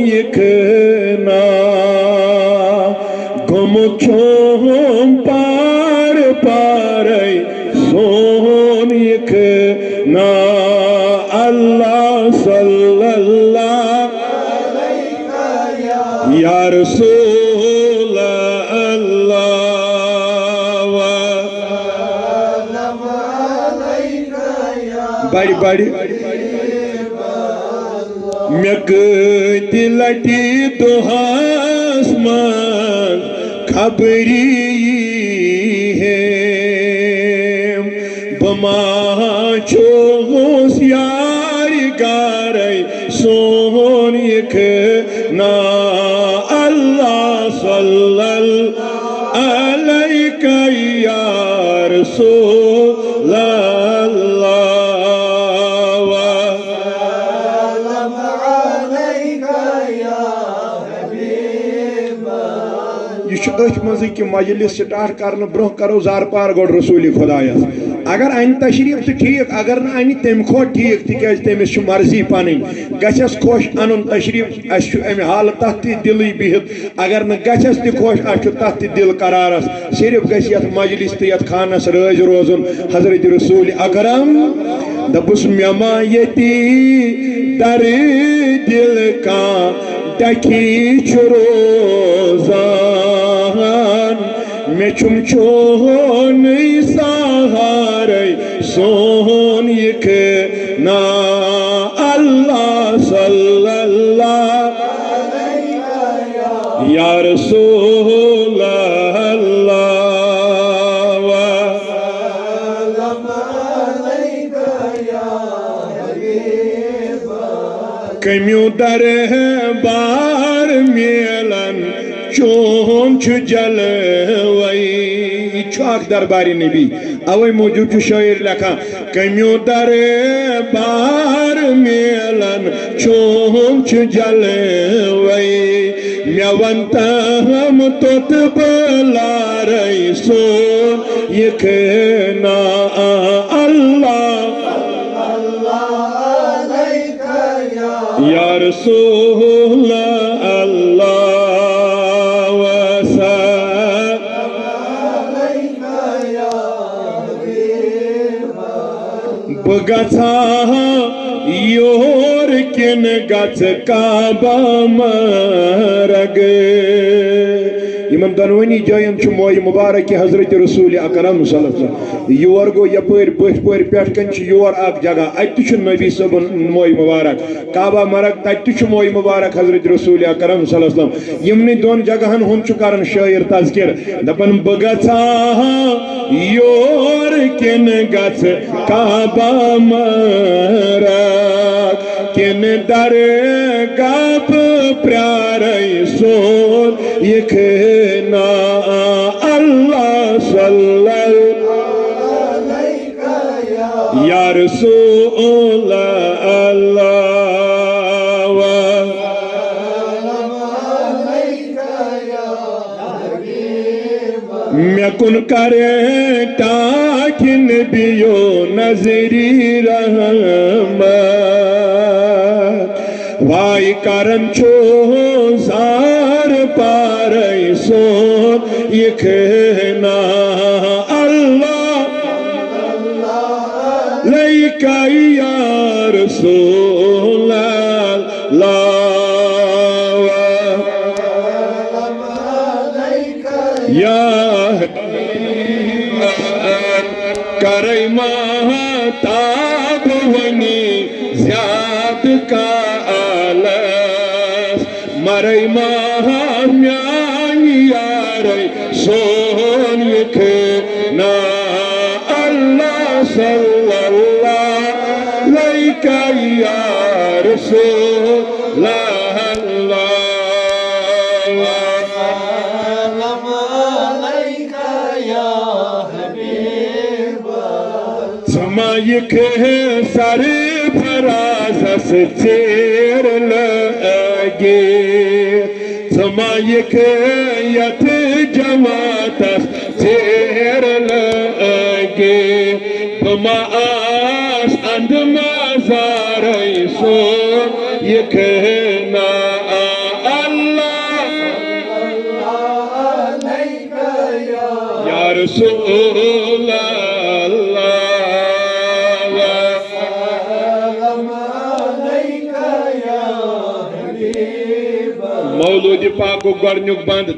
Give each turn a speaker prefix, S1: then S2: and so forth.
S1: yıkına Gomuçum par paray son yıkına Allah sallallahu aleyhi ya Resulallah bari Mektilati duhasman khabri hem bama chos yar garay son yekna Allah sallallahu alayka ya Resulallah मज़े की मजलिस start करने bro करो jar पार गोड रसूली खुदायस अगर अन तशरीफ तो ठीक अगर ना अन तम खो ठीक तिकाज तमिस मर्जी पन गस खुश अन तशरीफ अमे हाल तथ दिल बिहित अगर न गस खुश तथ दिल करारस सिर्फ गस मजलिस तो खानस रज रोजन हजरत रसूल अकरम दपुस मेमा यती दर दिल का डकी रोजान मे चुम चोन सहारे सोन यकना अल्लाह सल्लल्लाहु अलैहि या रसूलल्लाह कम्यू दर बार मेलन चोम जल दरबारी नबी अवे मौजूद शायर लखा कम्यू दर बार मेलन चोम जल मे वंत हम तोत बलार सो यकना अल्लाह या रसूल अल्लाह बगथा योर किन गथ काबा मरग यमन दनवनी जायन मोय मुबारक हजरत रसूल अकरम सल्लल्लाहु योर गो यपर बठ पर पेट कन योर अक जगह अत नबी सबन मोय मुबारक काबा मरग तत मोय मुबारक हजरत रसूल अकरम सल्लल्लाहु यमन दोन जगहन हुन करन शायर तज़किर दपन बगथा योर किन गथ काबा मरग किन दर गप प्यार सोल यकना अल्लाह सल्लल्लाहु अलैहि या रसूल अल्लाह मैं कुन करे ताकिन बियो नजरी रहमत वाई करन छो जार पार सो यकना अल्लाह लैका या रसूल अल्लाह या करे महताब वनी ज्याद का आलस मरे महाम्यानी यारे सोन यकना अल्लाह सल्लल्लाहु अलैहि या रसूल समायिक सर फराजस चेर लगे समायिक यथ जमातस चेर लगे बमा आस अंधमा नजारे सो ये कहना या रसूल अल्लाह मौलूद पाक गोडनुक बंद